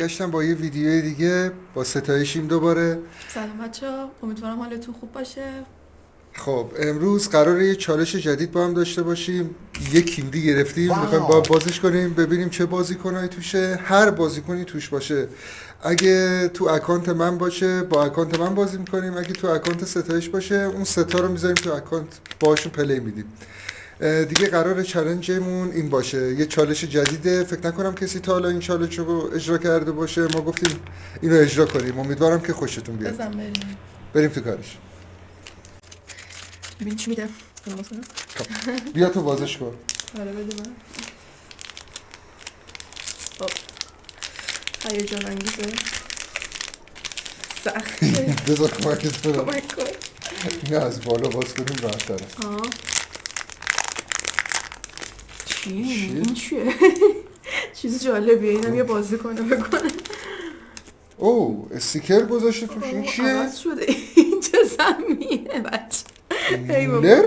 برگشتم با یه ویدیو دیگه با ستایشیم دوباره. سلام بچه‌ها، امیدوارم حالتون خوب باشه. خب امروز قراره یه چالش جدید با هم داشته باشیم. یه کیندی گرفتیم، میخوایم با هم بازش کنیم ببینیم چه بازیکنایی توشه. هر بازیکنی توش باشه اگه تو اکانت من باشه با اکانت من بازی میکنیم، اگه تو اکانت ستایش باشه اون ستا رو میذاریم تو اکانت باشون پلی میدیم. دیگه قرار چالنجمون این باشه، یه چالش جدیده. فکر نکنم کسی تا حالا این چالش رو اجرا کرده باشه. ما گفتیم اینو اجرا کنیم، امیدوارم که خوشتون بیاد. بریم تو کارش. ببین چی میده. بیا تو بازش کن. آره بده من. خب هیجان انگیزه، سخته. بذار کمکت کنم. کمک کن. اینو از بالا باز کنیم راحت تره. چیه؟ این چیه؟ چیز جالبیه. اینم یه بازی کنه بکنه. اوه استیکر گذاشته توش. این چیه؟ عوض شده. این چه زمینه بچه؟ مولر؟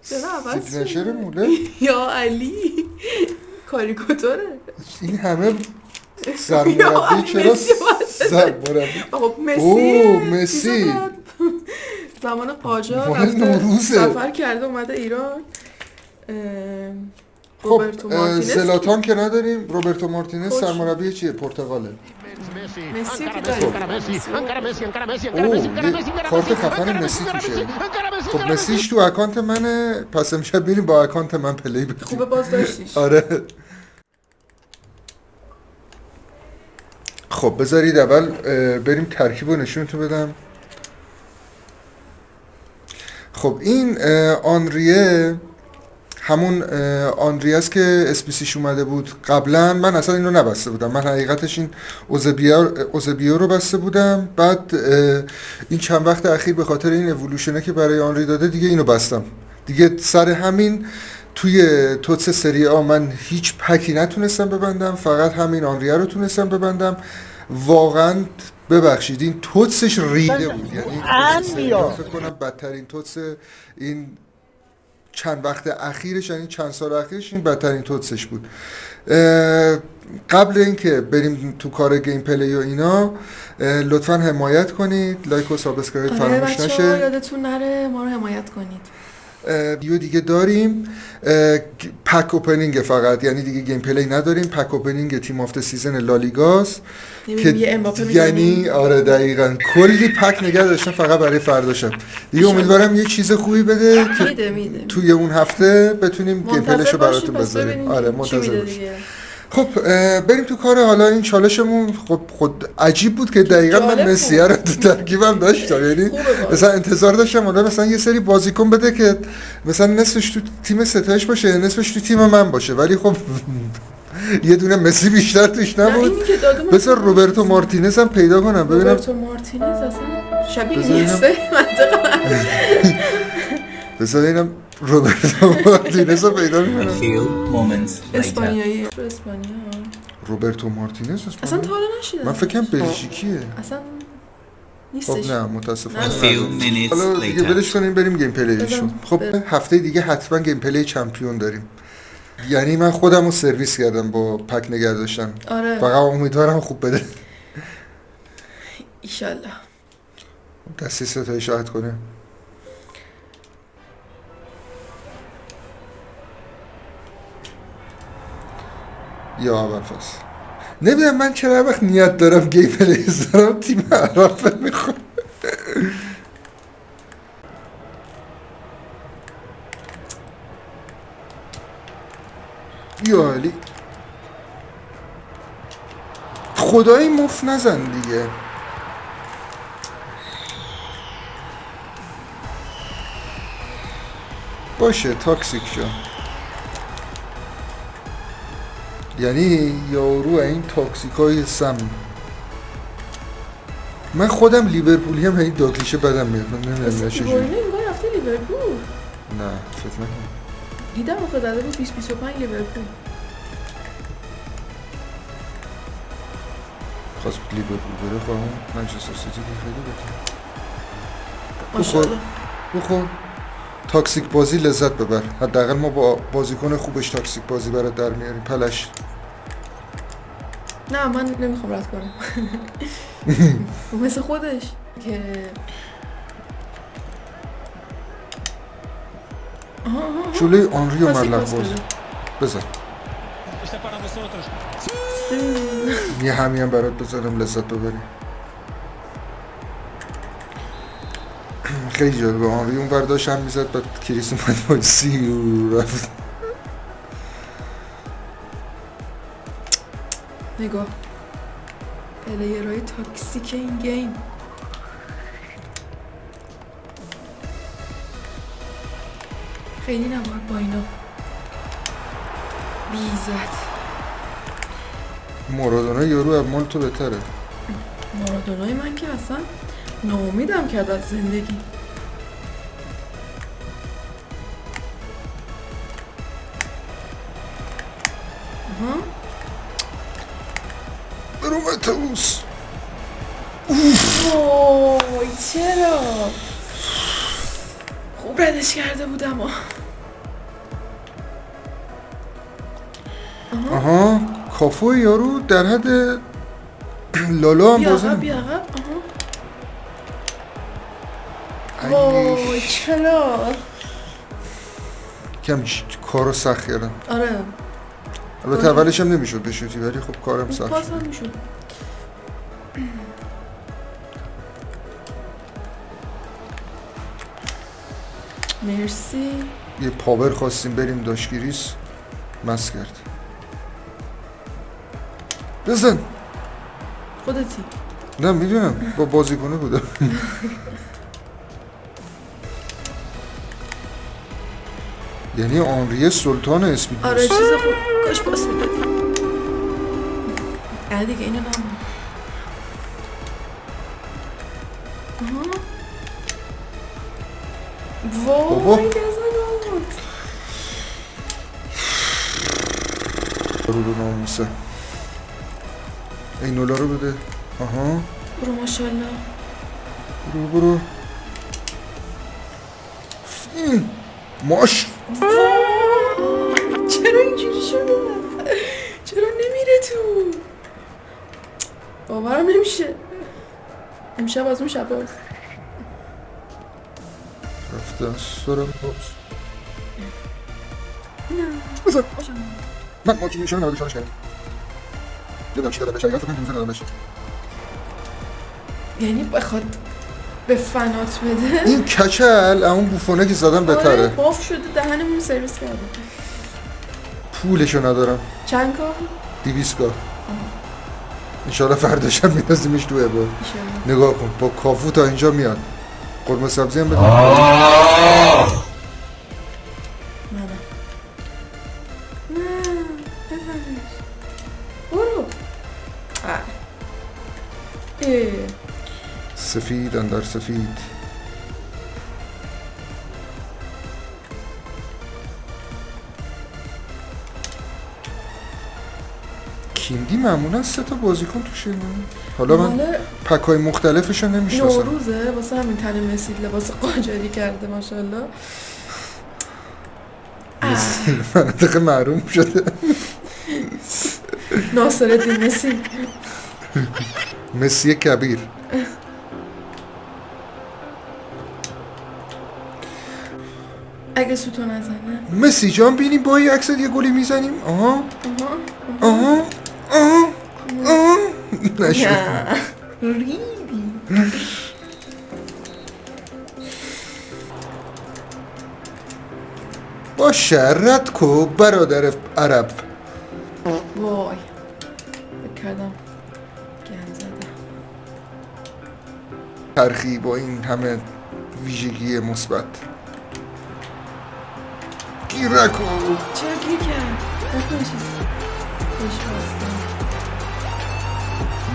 چرا عوض شده؟ سیگنچر مولر؟ یا علی کاریکاتوره. این همه سرمربی چرا سرمربی؟ خب مسی. اوه مسی زمان قاجار مال رفته نوروزه. سفر کرده اومده ایران. خب روبرتو مارتینز زلاتان که نداریم. روبرتو مارتینز کوچ. سرمربی چیه؟ پرتغاله. مسی که داریم. اوه یه کارت خفن مسی توشه. خب مسیش تو اکانت منه، پس امشب میریم با اکانت من پلی بدیم. خوبه باز داشتیش. آره. خب بذارید اول بریم ترکیب و نشونتون بدم. خب این آنریه همون آنریه است که اسپیسیش اومده بود قبلا. من اصلا اینو نبسته بودم، من حقیقتش این اوزبیو رو بسته بودم. بعد این چند وقت اخیر به خاطر این اِوولوشنه که برای آنری داده دیگه اینو بستم دیگه. سر همین توی توتس سری آ من هیچ پکی نتونستم ببندم، فقط همین آنریه رو تونستم ببندم. واقعا ببخشید این توتسش ریده بود، یعنی فکر کنم بدترین توتس این چند وقت اخیرش، یعنی چند سال اخیرش این بدترین توتسش بود. قبل اینکه بریم تو کار گیم پلی و اینا لطفا حمایت کنید، لایک و سابسکرایب فراموش نشه. یادتون نره ما رو حمایت کنید. ویدیو دیگه داریم پک اوپنینگ فقط، یعنی دیگه گیم پلی نداریم. پک اوپنینگ تیم آفت سیزن لالیگاس که یعنی آره دقیقاً کلی پک نگه داشتم فقط برای فرداشم دیگه. امیدوارم یه چیز خوبی بده که توی اون هفته بتونیم گیم پلیشو براتون بذاریم. آره منتظر باشید. خب بریم تو کار. حالا این چالشمون خب خود عجیب بود که دقیقاً من مسی رو تو ترکیبم داشتم، یعنی مثلا انتظار داشتم حالا مثلا یه سری بازیکن بده که مثلا نصفش تو تیم ستایش باشه نصفش تو تیم من باشه، ولی خب یه دونه مسی بیشتر توش نبود. بذار روبرتو مارتینز هم پیدا کنم ببینم. روبرتو مارتینز اصلا شبیه نیسته منطقه. بذار اینم روبرتو مارتینز رو پیدا میکنم. اسپانیایی. روبرتو مارتینز اصلا تا حالا نشیدم. من فکرم بلژیکیه. اصلا نیستش. خب نه متاسفانه. حالا دیگه بلش کنیم بریم گیم پلیشون. خب هفته دیگه حتما گیم پلی چمپیون داریم. یعنی من خودم رو سرویس کردم با پک نگه داشتن. آره. فقط امیدوارم خوب بده. ایشالله. دستی ستایی شاهد کنه. یا اول فصل نمیدونم من چرا وقت نیت دارم گیم پلیز دارم تیم عرب میخوام. یا علی خدایی مف نزن دیگه. باشه تاکسیک شو، یعنی یارو این تاکسیکای سم. من خودم لیورپولی هم این داکلیشه بدم میاد. من نمیدونم چه جوری. این بار رفته لیورپول. نه فکر نکنم. دیدم آخه داده بود 20-25 لیورپول. خواست لیورپول بره خب اون منچستر سیتی که خیلی بکنه. ماشاءالله. بخون تاکسیک بازی لذت ببر. حداقل ما با بازیکن خوبش تاکسیک بازی برات در میاریم. پلش نه من نمیخوام رد کنم. مثل خودش که جلوی آنری و ملق باز بزن. یه همی هم برات بزنم لذت ببری. خیلی جالبه. آنری اون برداشت هم میزد بعد کریس اومد با سی و رفت. نگاه پلیرهای تاکسیک این گیم. خیلی نباید با اینا بیزد. مارادونا یارو از مال تو بهتره. مارادونای من که اصلا ناامیدم کرد از زندگی. برو متوس. وای چرا خوب ردش کرده بودم. آها کافو یارو در حد لالا هم بازه. بیا عقب. وای چرا کم کارو سخت کردم. آره البته اولش هم نمیشد بشوتی ولی خب کارم سخت پاس هم میشد. مرسی. یه پاور خواستیم بریم داشگیریس مس کرد. بزن. خودتی. نه میدونم با بازیکنه بودم. یعنی آنری سلطان اسپید. آره چیز خوب کاش پاس میدادی. دیگه اینو نام. وای گزنات رو ناموسه. اینولا رو بده. آها برو ماشالله. برو فین ماش. چرا اینجوری شده؟ چرا نمیره تو؟ باورم نمیشه. امشب از اون شب هست. رفته از سرم باز. بزن من ماکی میشم 94 کردم. دیدم چی دادم بشه. فکر کنم دادم بشه. یعنی بخواد به فنات بده. این کچل اون بوفونه که زدم بهتره. آره باف شده دهنمون سرویس کرده. پولشو ندارم. چند کار؟ 200 کار. انشالله فرداشم میرسیمش تو عبا. نگاه کن با کافو تا اینجا میاد. قرمه سبزی هم بده. نه بزنش. برو. سفید اندر سفید. کیندی معمولا 3 تا بازیکن توشه. حالا من پکای مختلفشو نمیشناسم. نوروزه واسه همین تن مسی لباس قاجاری کرده ماشاءالله. مناطق محروم شده. ناصرالدین مسی. مسی کبیر. اگه سوتو نزنه مسی جان بینیم با این عکست یه گلی میزنیم. نشد. ریدی. با شرط کو برادر عرب. وای بکردم گن زدم. ترخی با این همه ویژگی مثبت. گیرکو چرا گیر کرد؟ نکن چیز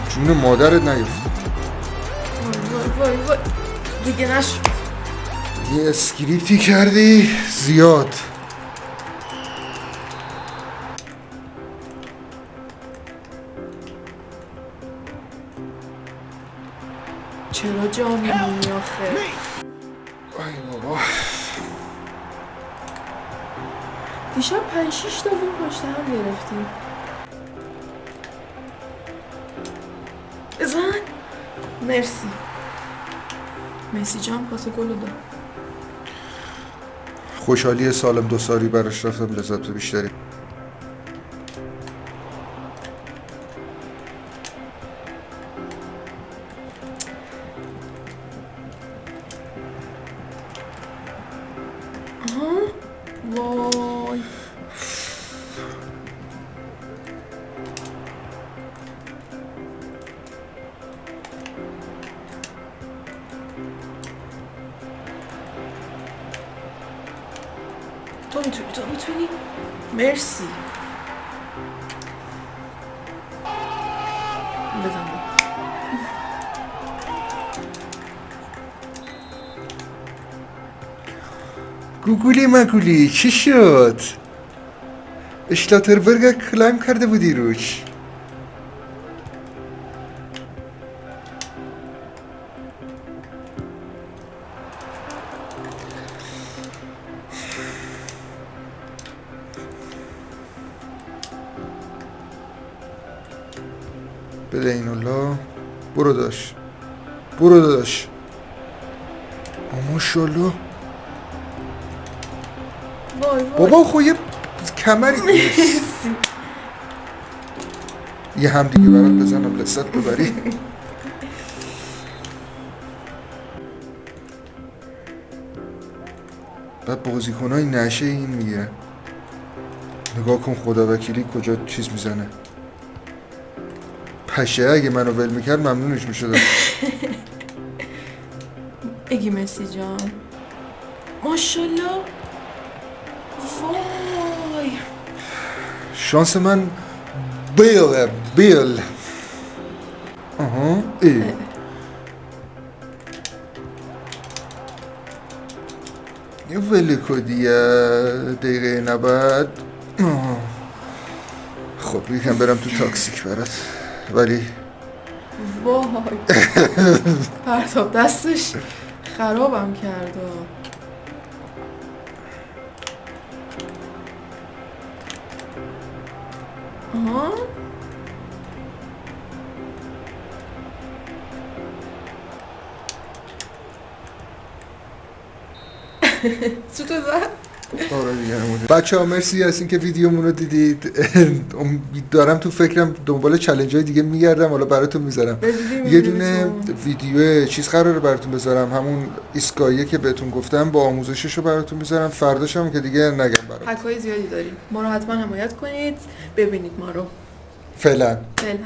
جون مادرت نیفت. وای دیگه نشد. یه اسکریپتی کردی زیاد. چرا جا میمونی آخه؟ ای بابا دیشب 5-6 تا وین پشت هم گرفتیم. مرسی. مسی جان پاس گل رو داد. خوشحالی سالم 2 سالی براش رفتم، لذت بیشتری. وای تو میتونی مرسی بزن با. گوگولی مگولی چی شد؟ اشلاتربرگ کلم کرده بودی روش. بده این الله. برو داش، برو داش. ماشالله وای وای بابا خو یه کمری مرسی. یه هم دیگه برات بزنم لذت ببری. بعد بازیکنای نشه این میگیرن. نگاه کن خدا وکیلی کجا چیز میزنه. پشه اگه منو ول میکرد ممنونش میشدم. اگی مسی جان ماشالله. وای شانس من بیل. آها ای. یه ولی کدیه دقیقه 90. خب یکم برم تو تاکسیک برات. ولی وای پرتاب دستش خرابم کرد. آها سوتو زد. آره دیگه بچه ها مرسی هستین که ویدیومون رو دیدید. دارم تو فکرم دنبال چالش های دیگه میگردم، حالا براتون میذارم. یه دونه ویدیو چیز قراره براتون بذارم، همون ایسکاییه که بهتون گفتم با آموزشش رو براتون میذارم. فرداشم که دیگه نگم براتون. حکای زیادی داریم. ما رو حتما حمایت کنید، ببینید ما رو. فعلا فعلا